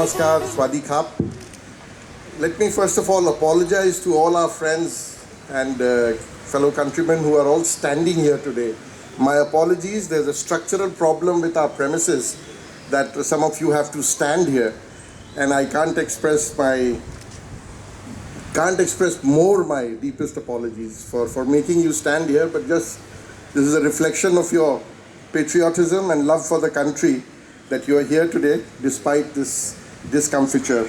Namaskar, Swadikap. Let me first of all apologize to all our friends and fellow countrymen who are all standing here today. My apologies, there's a structural problem with our premises that some of you have to stand here, and I can't express more my deepest apologies for making you stand here, but just this is a reflection of your patriotism and love for the country that you are here today despite this discomfiture.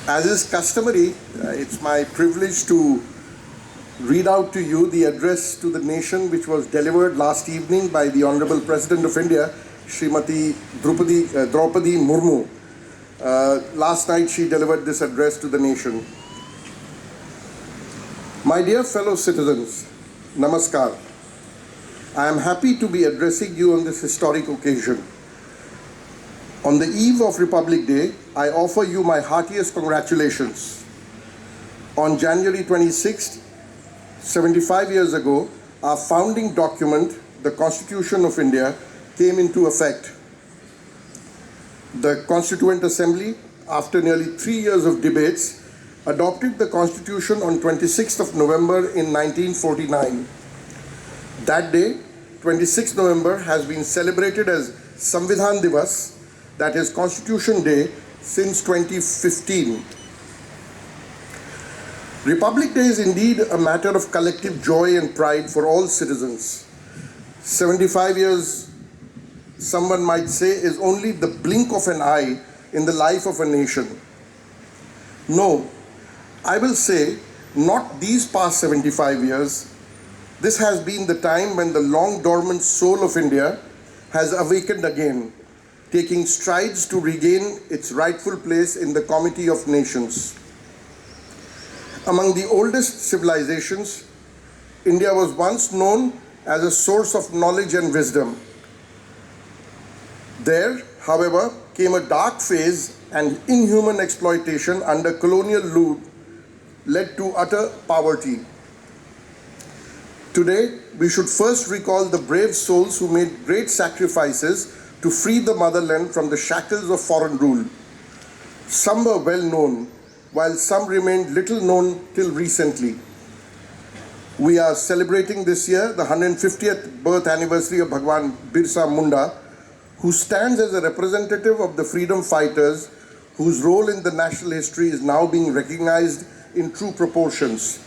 As is customary, it's my privilege to read out to you the address to the nation which was delivered last evening by the Honorable President of India, Srimati Draupadi Murmu. Last night she delivered this address to the nation. My dear fellow citizens, Namaskar. I am happy to be addressing you on this historic occasion. On the eve of Republic Day, I offer you my heartiest congratulations. On January 26th, 75 years ago, our founding document, the Constitution of India, came into effect. The Constituent Assembly, after nearly 3 years of debates, adopted the Constitution on 26th of November in 1949. That day, 26th November, has been celebrated as Samvidhan Divas, that is Constitution Day, since 2015. Republic Day is indeed a matter of collective joy and pride for all citizens. 75 years, someone might say, is only the blink of an eye in the life of a nation. No, I will say, not these past 75 years. This has been the time when the long dormant soul of India has awakened again, taking strides to regain its rightful place in the Comity of Nations. Among the oldest civilizations, India was once known as a source of knowledge and wisdom. There, however, came a dark phase, and inhuman exploitation under colonial rule led to utter poverty. Today, we should first recall the brave souls who made great sacrifices to free the motherland from the shackles of foreign rule. Some were well known, while some remained little known till recently. We are celebrating this year the 150th birth anniversary of Bhagwan Birsa Munda, who stands as a representative of the freedom fighters whose role in the national history is now being recognized in true proportions.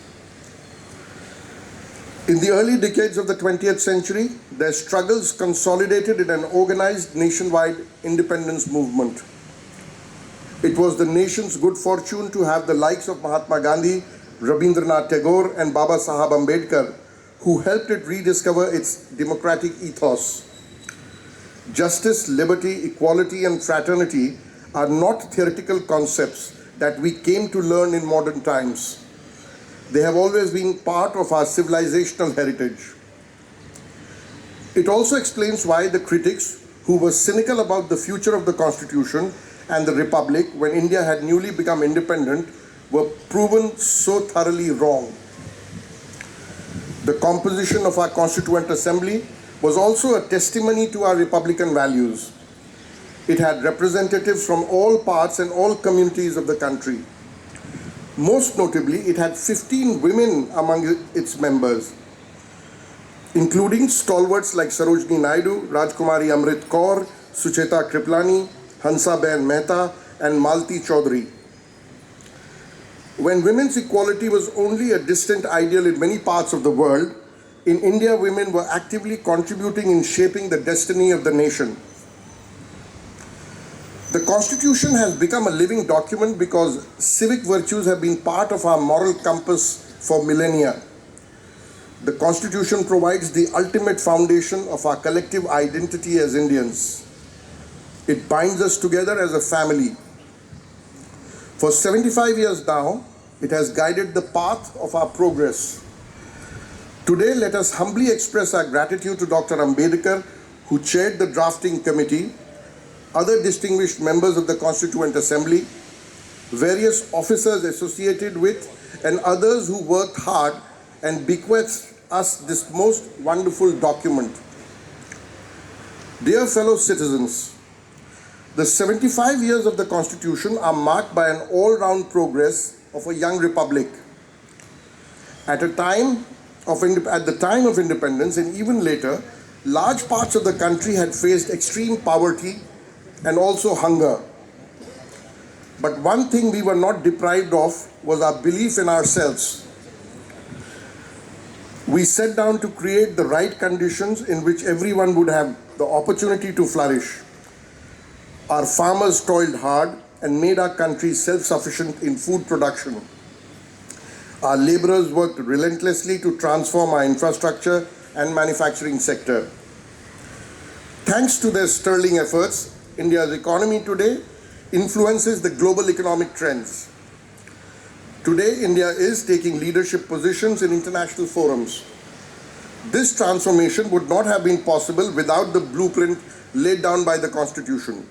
In the early decades of the 20th century, their struggles consolidated in an organized nationwide independence movement. It was the nation's good fortune to have the likes of Mahatma Gandhi, Rabindranath Tagore, and Baba Saheb Ambedkar, who helped it rediscover its democratic ethos. Justice, liberty, equality, and fraternity are not theoretical concepts that we came to learn in modern times. They have always been part of our civilizational heritage. It also explains why the critics, who were cynical about the future of the Constitution and the Republic when India had newly become independent, were proven so thoroughly wrong. The composition of our Constituent Assembly was also a testimony to our Republican values. It had representatives from all parts and all communities of the country. Most notably, it had 15 women among its members, including stalwarts like Sarojini Naidu, Rajkumari Amrit Kaur, Sucheta Kriplani, Hansa Ben Mehta, and Malti Chaudhary. When women's equality was only a distant ideal in many parts of the world, in India, women were actively contributing in shaping the destiny of the nation. The Constitution has become a living document because civic virtues have been part of our moral compass for millennia. The Constitution provides the ultimate foundation of our collective identity as Indians. It binds us together as a family. For 75 years now, it has guided the path of our progress. Today, let us humbly express our gratitude to Dr. Ambedkar, who chaired the drafting committee, other distinguished members of the Constituent Assembly, various officers associated with, and others who worked hard and bequeathed us this most wonderful document. Dear fellow citizens, The 75 years of the Constitution are marked by an all-round progress of a young republic. At the time of independence and even later, large parts of the country had faced extreme poverty and also hunger. But one thing we were not deprived of was our belief in ourselves. We set down to create the right conditions in which everyone would have the opportunity to flourish. Our farmers toiled hard and made our country self-sufficient in food production. Our laborers worked relentlessly to transform our infrastructure and manufacturing sector. Thanks to their sterling efforts, India's economy today influences the global economic trends. Today, India is taking leadership positions in international forums. This transformation would not have been possible without the blueprint laid down by the Constitution.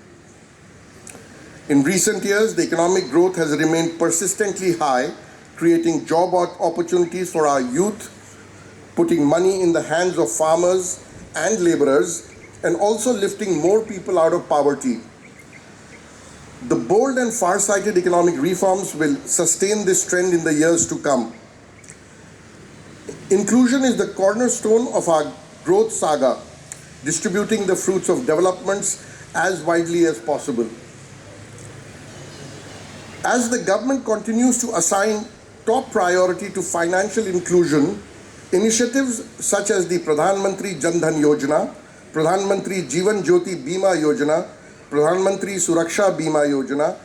In recent years, the economic growth has remained persistently high, creating job opportunities for our youth, putting money in the hands of farmers and laborers, and also lifting more people out of poverty. The bold and far-sighted economic reforms will sustain this trend in the years to come. Inclusion is the cornerstone of our growth saga, distributing the fruits of developments as widely as possible. As the government continues to assign top priority to financial inclusion, initiatives such as the Pradhan Mantri Jan Dhan Yojana, Pradhan Mantri Jeevan Jyoti Bima Yojana, Pradhan Mantri Suraksha Bima Yojana,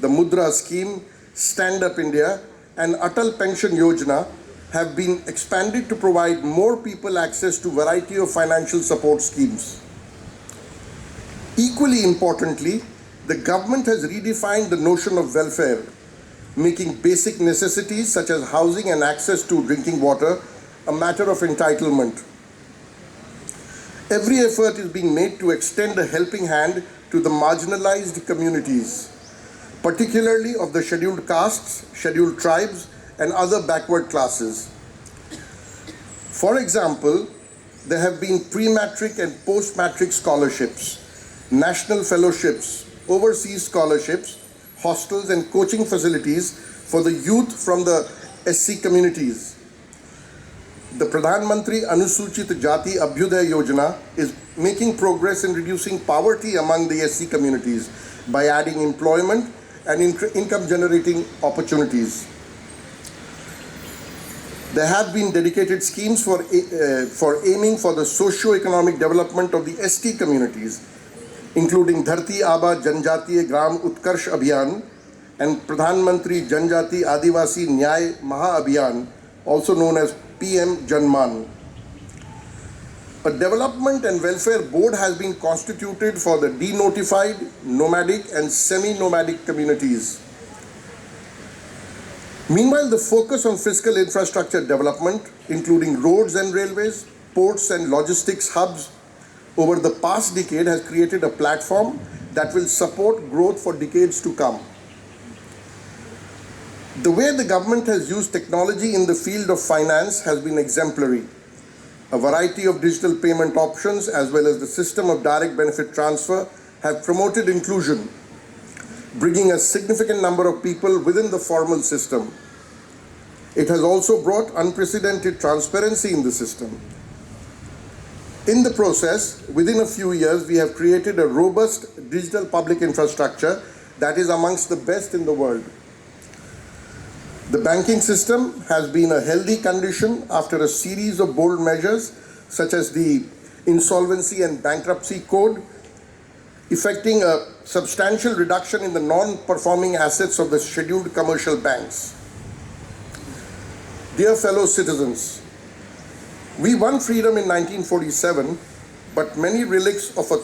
the Mudra Scheme, Stand Up India, and Atal Pension Yojana have been expanded to provide more people access to a variety of financial support schemes. Equally importantly, the government has redefined the notion of welfare, making basic necessities such as housing and access to drinking water a matter of entitlement. Every effort is being made to extend a helping hand to the marginalized communities, particularly of the scheduled castes, scheduled tribes, and other backward classes. For example, there have been pre-matric and post-matric scholarships, national fellowships, overseas scholarships, hostels and coaching facilities for the youth from the SC communities. The Pradhan Mantri Anusuchit Jati Abhyuday Yojana is making progress in reducing poverty among the SC communities by adding employment and income generating opportunities. There have been dedicated schemes for aiming for the socio-economic development of the ST communities, including Dharti Aba Janjatiya Gram Utkarsh Abhiyan and Pradhan Mantri Janjati Adivasi Nyay Maha Abhiyan, also known as PM Janman. A development and welfare board has been constituted for the denotified, nomadic and semi-nomadic communities. Meanwhile, the focus on fiscal infrastructure development, including roads and railways, ports and logistics hubs, over the past decade has created a platform that will support growth for decades to come. The way the government has used technology in the field of finance has been exemplary. A variety of digital payment options as well as the system of direct benefit transfer have promoted inclusion, bringing a significant number of people within the formal system. It has also brought unprecedented transparency in the system. In the process, within a few years, we have created a robust digital public infrastructure that is amongst the best in the world. The banking system has been a healthy condition after a series of bold measures such as the Insolvency and Bankruptcy Code, effecting a substantial reduction in the non-performing assets of the scheduled commercial banks. Dear fellow citizens, we won freedom in 1947, but many relics of a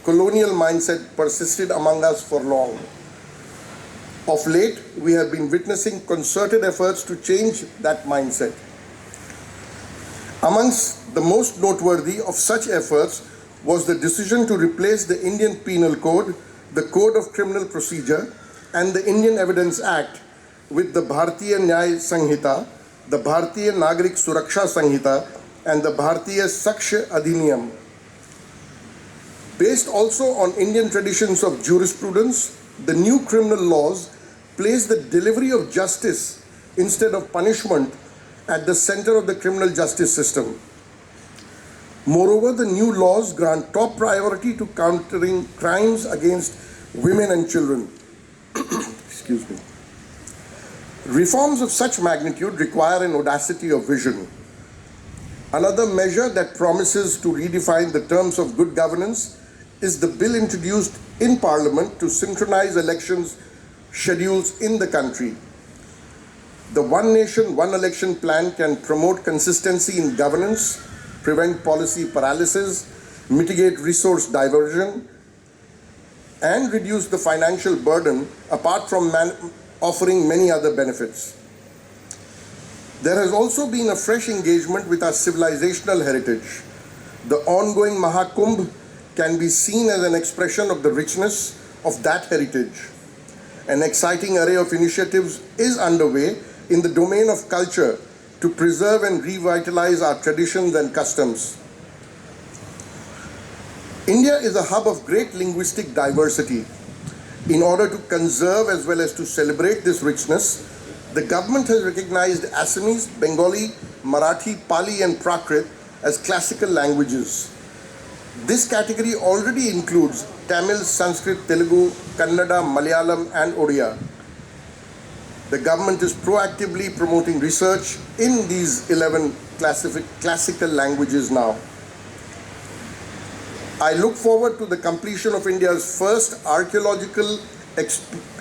colonial mindset persisted among us for long. Of late, we have been witnessing concerted efforts to change that mindset. Amongst the most noteworthy of such efforts was the decision to replace the Indian Penal Code, the Code of Criminal Procedure, and the Indian Evidence Act with the Bharatiya Nyay Sanhita, the Bharatiya Nagrik Suraksha Sanhita, and the Bharatiya Sakshya Adhiniyam. Based also on Indian traditions of jurisprudence, the new criminal laws place the delivery of justice instead of punishment at the center of the criminal justice system. Moreover, the new laws grant top priority to countering crimes against women and children. Excuse me. Reforms of such magnitude require an audacity of vision. Another measure that promises to redefine the terms of good governance is the bill introduced in Parliament to synchronize elections schedules in the country. The One Nation, One Election plan can promote consistency in governance, prevent policy paralysis, mitigate resource diversion, and reduce the financial burden apart from offering many other benefits. There has also been a fresh engagement with our civilizational heritage. The ongoing Mahakumbh can be seen as an expression of the richness of that heritage. An exciting array of initiatives is underway in the domain of culture to preserve and revitalize our traditions and customs. India is a hub of great linguistic diversity. In order to conserve as well as to celebrate this richness, the government has recognized Assamese, Bengali, Marathi, Pali and Prakrit as classical languages. This category already includes Tamil, Sanskrit, Telugu, Kannada, Malayalam and Odia. The government is proactively promoting research in these 11 classical languages now. I look forward to the completion of India's first archaeological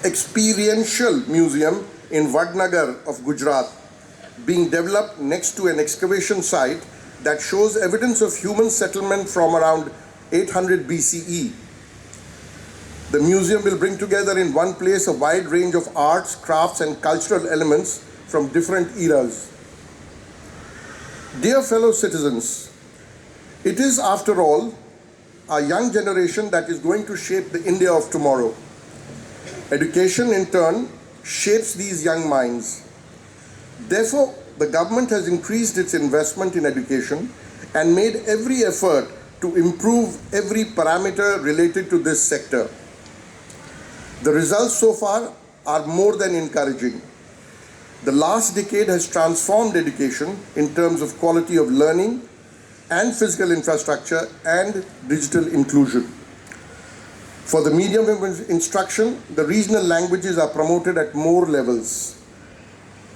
experiential museum in Vadnagar of Gujarat, being developed next to an excavation site that shows evidence of human settlement from around 800 BCE. The museum will bring together in one place a wide range of arts, crafts, and cultural elements from different eras. Dear fellow citizens, it is, after all, our young generation that is going to shape the India of tomorrow. Education, in turn, shapes these young minds. Therefore, the government has increased its investment in education and made every effort to improve every parameter related to this sector. The results so far are more than encouraging. The last decade has transformed education in terms of quality of learning and physical infrastructure and digital inclusion. For the medium of instruction, the regional languages are promoted at more levels.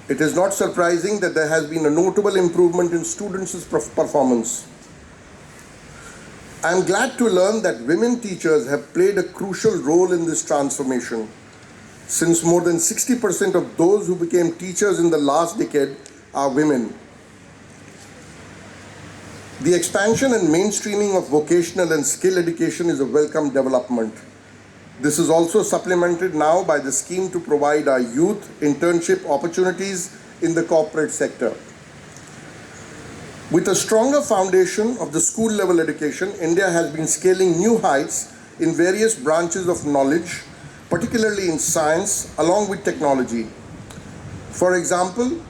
It is not surprising that there has been a notable improvement in students' performance. I am glad to learn that women teachers have played a crucial role in this transformation, since more than 60% of those who became teachers in the last decade are women. The expansion and mainstreaming of vocational and skill education is a welcome development. This is also supplemented now by the scheme to provide our youth internship opportunities in the corporate sector. With a stronger foundation of the school level education, India has been scaling new heights in various branches of knowledge, particularly in science, along with technology. For example,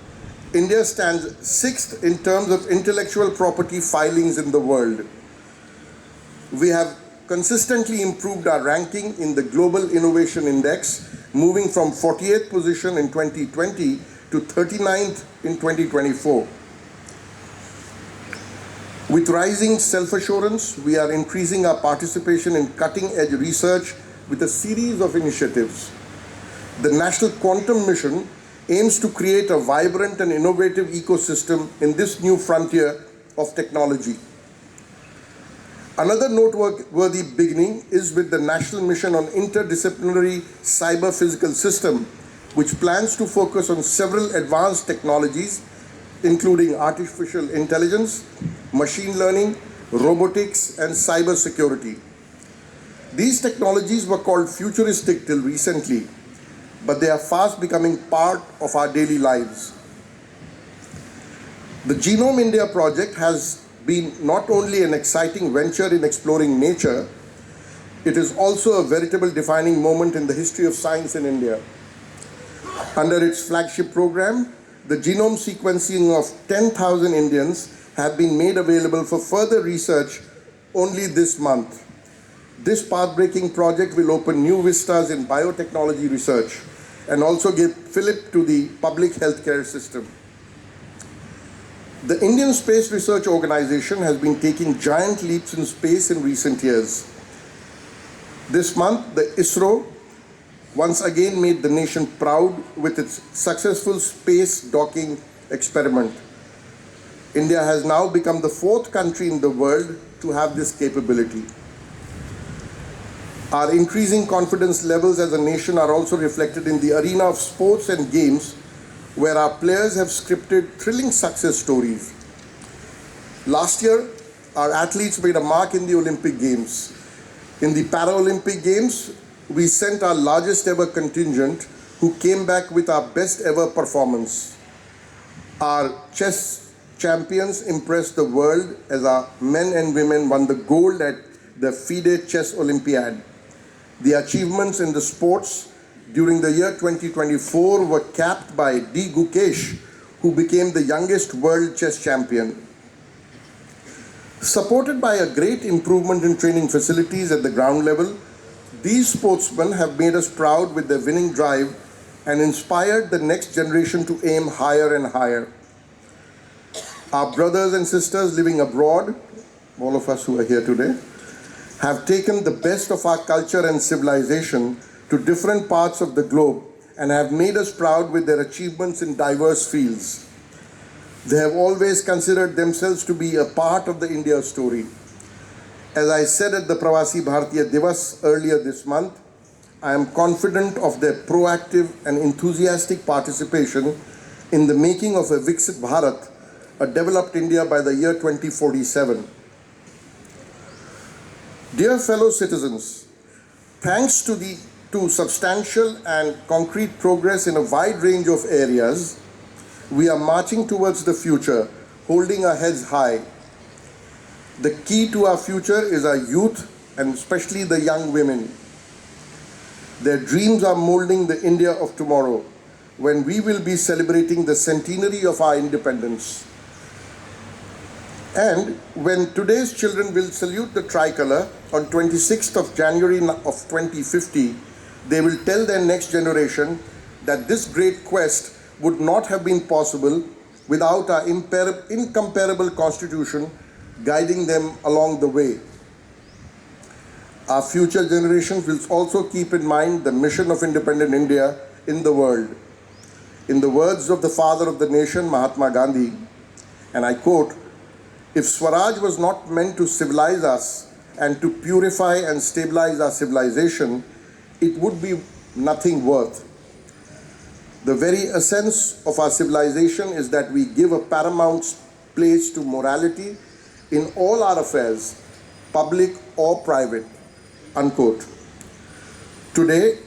India stands 6th in terms of intellectual property filings in the world. We have consistently improved our ranking in the Global Innovation Index, moving from 48th position in 2020 to 39th in 2024. With rising self-assurance, we are increasing our participation in cutting-edge research with a series of initiatives. The National Quantum Mission aims to create a vibrant and innovative ecosystem in this new frontier of technology. Another noteworthy beginning is with the National Mission on Interdisciplinary Cyber-Physical System, which plans to focus on several advanced technologies, including artificial intelligence, machine learning, robotics, and cyber security. These technologies were called futuristic till recently, but they are fast becoming part of our daily lives. The Genome India project has been not only an exciting venture in exploring nature, it is also a veritable defining moment in the history of science in India. Under its flagship program, the genome sequencing of 10,000 Indians have been made available for further research only this month. This path-breaking project will open new vistas in biotechnology research and also give fillip to the public healthcare system. The Indian Space Research Organization has been taking giant leaps in space in recent years. This month, the ISRO once again made the nation proud with its successful space docking experiment. India has now become the 4th country in the world to have this capability. Our increasing confidence levels as a nation are also reflected in the arena of sports and games, where our players have scripted thrilling success stories. Last year, our athletes made a mark in the Olympic Games. In the Paralympic Games, we sent our largest ever contingent, who came back with our best ever performance. Our chess champions impressed the world as our men and women won the gold at the FIDE Chess Olympiad. The achievements in the sports during the year 2024 were capped by D. Gukesh, who became the youngest world chess champion. Supported by a great improvement in training facilities at the ground level, these sportsmen have made us proud with their winning drive and inspired the next generation to aim higher and higher. Our brothers and sisters living abroad, all of us who are here today, have taken the best of our culture and civilization to different parts of the globe and have made us proud with their achievements in diverse fields. They have always considered themselves to be a part of the India story. As I said at the Pravasi Bharatiya Divas earlier this month, I am confident of their proactive and enthusiastic participation in the making of a Viksit Bharat, a developed India by the year 2047. Dear fellow citizens, thanks to substantial and concrete progress in a wide range of areas, we are marching towards the future, holding our heads high. The key to our future is our youth, and especially the young women. Their dreams are molding the India of tomorrow, when we will be celebrating the centenary of our independence. And when today's children will salute the tricolor on 26th of January of 2050, they will tell their next generation that this great quest would not have been possible without our incomparable constitution guiding them along the way. Our future generations will also keep in mind the mission of independent India in the world. In the words of the father of the nation, Mahatma Gandhi, and I quote, "If Swaraj was not meant to civilize us and to purify and stabilize our civilization, it would be nothing worth. The very essence of our civilization is that we give a paramount place to morality in all our affairs, public or private," unquote. Today,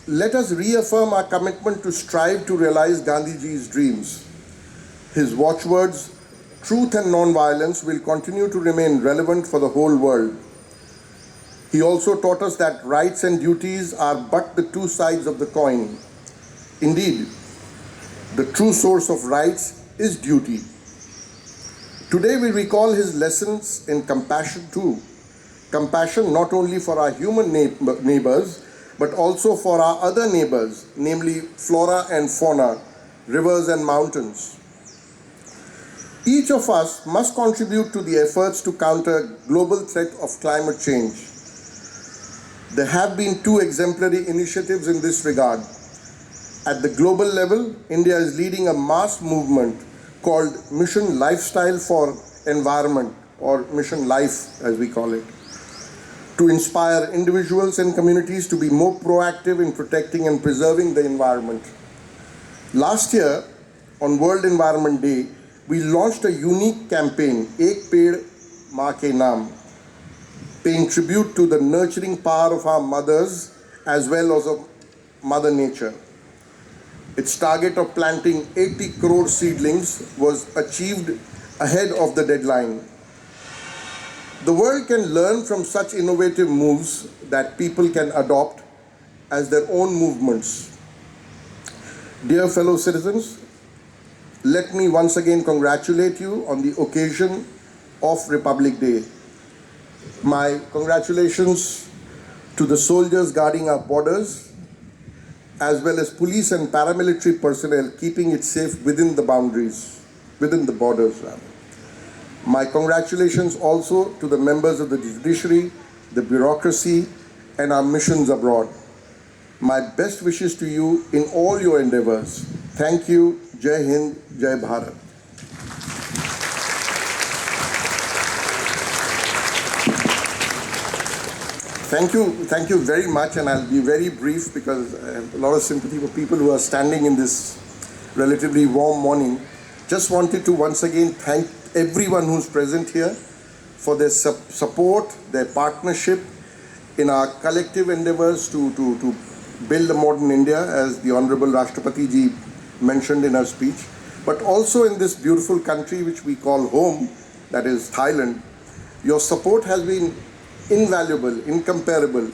let us reaffirm our commitment to strive to realize Gandhiji's dreams. His watchwords, truth and non-violence, will continue to remain relevant for the whole world. He also taught us that rights and duties are but the two sides of the coin. Indeed, the true source of rights is duty. Today we recall his lessons in compassion too. Compassion not only for our human neighbors, but also for our other neighbors, namely flora and fauna, rivers and mountains. Each of us must contribute to the efforts to counter global threat of climate change. There have been 2 exemplary initiatives in this regard. At the global level, India is leading a mass movement called Mission Lifestyle for Environment, or Mission Life as we call it, to inspire individuals and communities to be more proactive in protecting and preserving the environment. Last year, on World Environment Day, we launched a unique campaign, Ek Ped Maa Ke Naam, paying tribute to the nurturing power of our mothers as well as of Mother Nature. Its target of planting 80 crore seedlings was achieved ahead of the deadline. The world can learn from such innovative moves that people can adopt as their own movements. Dear fellow citizens, let me once again congratulate you on the occasion of Republic Day. My congratulations to the soldiers guarding our borders, as well as police and paramilitary personnel keeping it safe within the boundaries, within the borders rather. My congratulations also to the members of the judiciary, the bureaucracy, and our missions abroad. My best wishes to you in all your endeavors. Thank you. Jai Hind, Jai Bharat. Thank you very much, and I'll be very brief because I have a lot of sympathy for people who are standing in this relatively warm morning. Just wanted to once again thank everyone who's present here for their support, their partnership in our collective endeavors to build a modern India, as the Honorable Rashtrapati Ji mentioned in her speech, but also in this beautiful country which we call home, that is Thailand. Your support has been invaluable, incomparable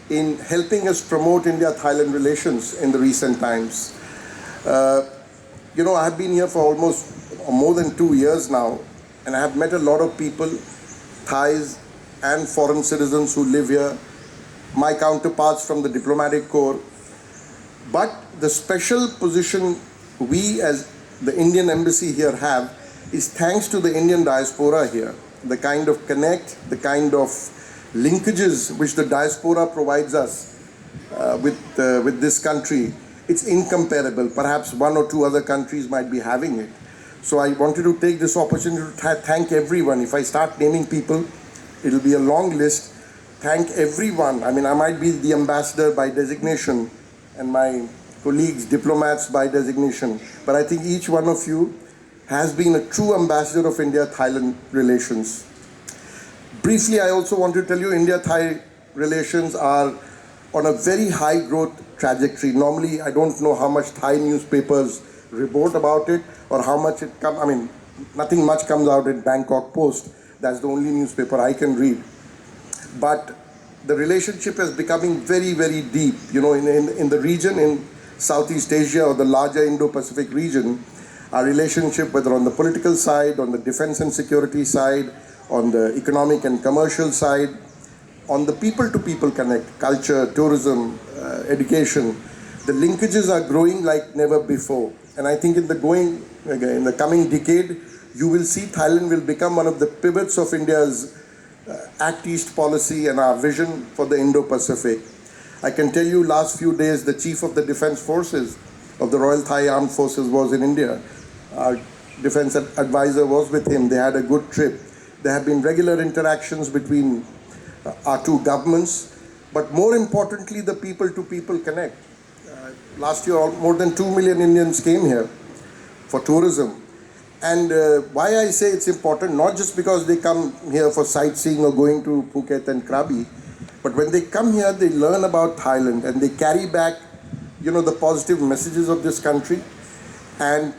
in helping us promote India-Thailand relations in the recent times. I have been here for almost more than 2 years now, and I have met a lot of people, Thais and foreign citizens who live here, my counterparts from the diplomatic corps. But the special position we as the Indian embassy here have is thanks to the Indian diaspora here. The kind of connect, the kind of linkages which the diaspora provides us with this country, it's incomparable. Perhaps one or two other countries might be having it. So I wanted to take this opportunity to thank everyone. If I start naming people, it'll be a long list. Thank everyone. I mean, I might be the ambassador by designation and my colleagues, diplomats by designation, but I think each one of you has been a true ambassador of India-Thailand relations. Briefly, I also want to tell you India-Thai relations are on a very high growth trajectory. Normally, I don't know how much Thai newspapers report about it or how much it comes. I mean, nothing much comes out in Bangkok Post. That's the only newspaper I can read. But the relationship is becoming very, very deep. In the region, in Southeast Asia or the larger Indo-Pacific region, our relationship, whether on the political side, on the defense and security side, on the economic and commercial side, on the people-to-people connect, culture, tourism, education, the linkages are growing like never before. And I think in the coming decade, you will see Thailand will become one of the pivots of India's Act East policy and our vision for the Indo-Pacific. I can tell you last few days, the Chief of the Defense Forces of the Royal Thai Armed Forces was in India. Our defense advisor was with him. They had a good trip. There have been regular interactions between our two governments, but more importantly, the people-to-people connect. Last year, more than 2 million Indians came here for tourism. And why I say it's important, not just because they come here for sightseeing or going to Phuket and Krabi, but when they come here, they learn about Thailand and they carry back, the positive messages of this country. And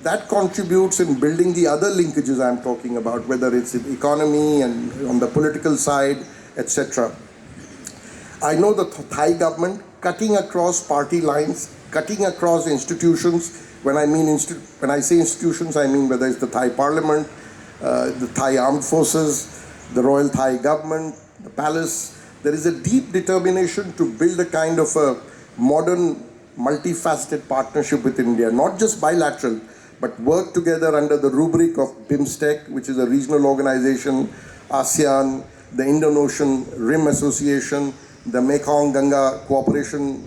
that contributes in building the other linkages I'm talking about, whether it's in economy and on the political side, etc. I know the Thai government cutting across party lines, cutting across institutions. When I say institutions, I mean whether it's the Thai Parliament, the Thai Armed Forces, the Royal Thai Government, the Palace. There is a deep determination to build a kind of a modern, multifaceted partnership with India, not just bilateral, but work together under the rubric of BIMSTEC, which is a regional organization, ASEAN, the Indo-Ocean Rim Association, the Mekong-Ganga Cooperation,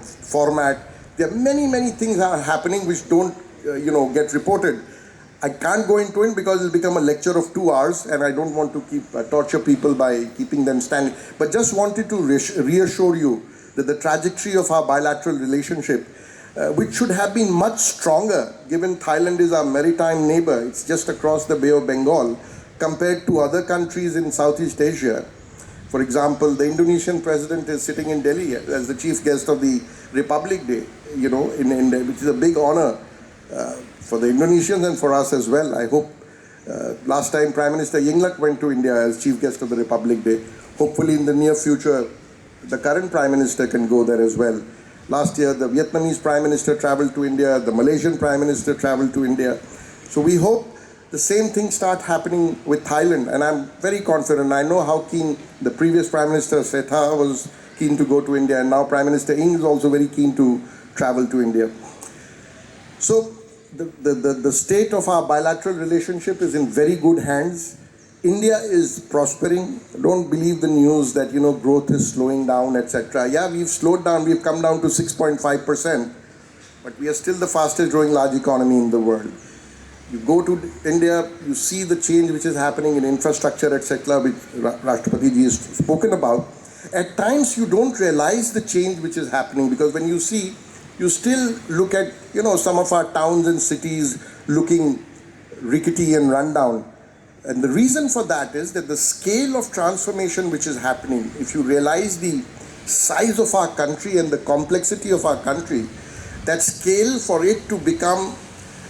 format. There are many, many things are happening which don't, get reported. I can't go into it because it'll become a lecture of 2 hours, and I don't want to torture people by keeping them standing. But just wanted to reassure you that the trajectory of our bilateral relationship, which should have been much stronger, given Thailand is our maritime neighbor. It's just across the Bay of Bengal, compared to other countries in Southeast Asia. For example, the Indonesian president is sitting in Delhi as the chief guest of the Republic Day, which is a big honor for the Indonesians and for us as well. I hope last time Prime Minister Yingluck went to India as chief guest of the Republic Day. Hopefully in the near future, the current Prime Minister can go there as well. Last year, the Vietnamese Prime Minister traveled to India, the Malaysian Prime Minister traveled to India. So we hope the same thing start happening with Thailand, and I'm very confident. I know how keen the previous Prime Minister Setha was keen to go to India, and now Prime Minister Ing is also very keen to travel to India. So the state of our bilateral relationship is in very good hands. India is prospering. Don't believe the news that, you know, growth is slowing down, etc. Yeah, we've slowed down. We've come down to 6.5%, but we are still the fastest growing large economy in the world. You go to India, you see the change which is happening in infrastructure, etc., which Rashtrapati ji has spoken about. At times, you don't realize the change which is happening, because when you see, you still look at, you know, some of our towns and cities looking rickety and rundown. And the reason for that is that the scale of transformation which is happening, if you realize the size of our country and the complexity of our country, that scale for it to become,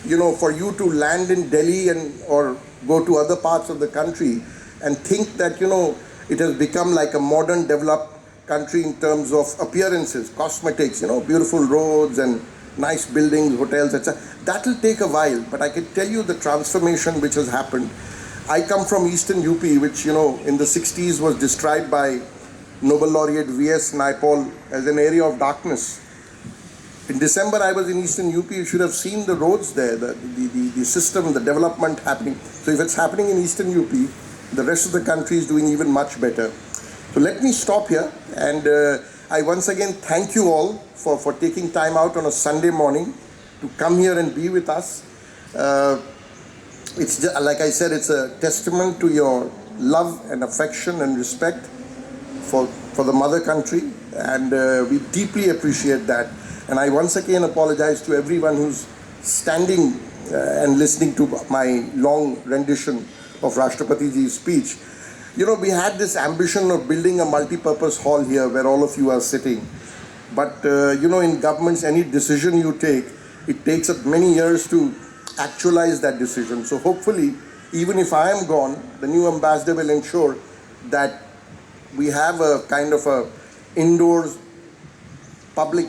you know, for you to land in Delhi or go to other parts of the country and think that, you know, it has become like a modern developed country in terms of appearances, cosmetics, you know, beautiful roads and nice buildings, hotels, etc. That will take a while, but I can tell you the transformation which has happened. I come from Eastern UP, which, you know, in the 60s was described by Nobel laureate V.S. Naipaul as an area of darkness. In December, I was in Eastern UP. You should have seen the roads there, the system, the development happening. So if it's happening in Eastern UP, the rest of the country is doing even much better. So let me stop here, and I once again thank you all for taking time out on a Sunday morning to come here and be with us. It's just, like I said, it's a testament to your love and affection and respect for the mother country, and we deeply appreciate that. And I once again apologize to everyone who's standing and listening to my long rendition of Rashtrapati ji's speech. You know, we had this ambition of building a multi-purpose hall here where all of you are sitting. But, you know, in governments, any decision you take, it takes up many years to actualize that decision. So hopefully, even if I am gone, the new ambassador will ensure that we have a kind of a indoors public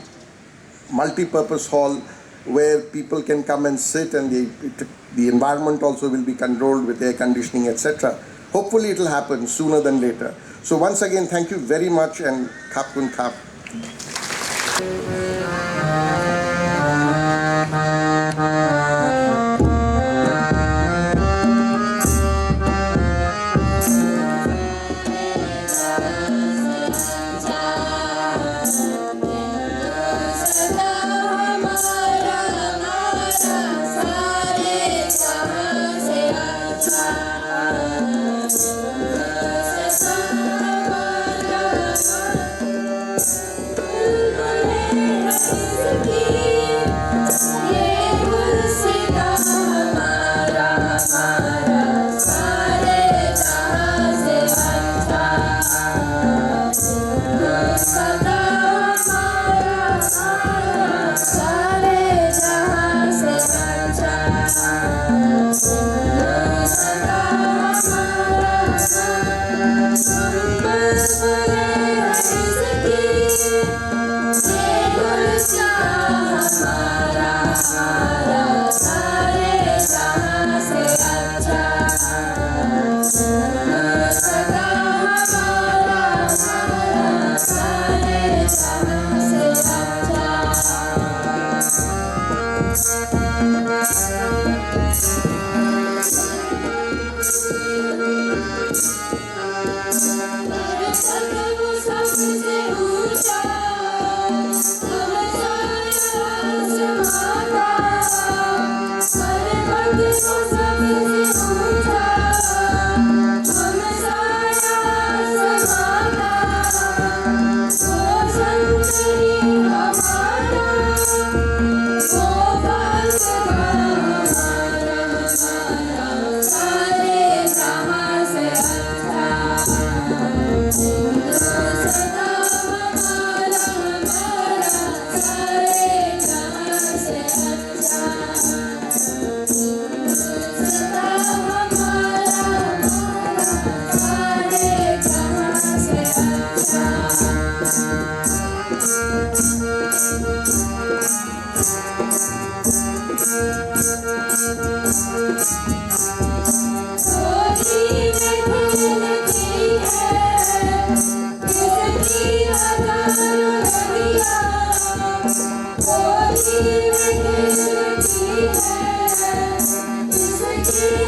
multi-purpose hall where people can come and sit, and the environment also will be controlled with air conditioning, etc. Hopefully it will happen sooner than later. So once again, thank you very much, and Khap Kun Khap. ये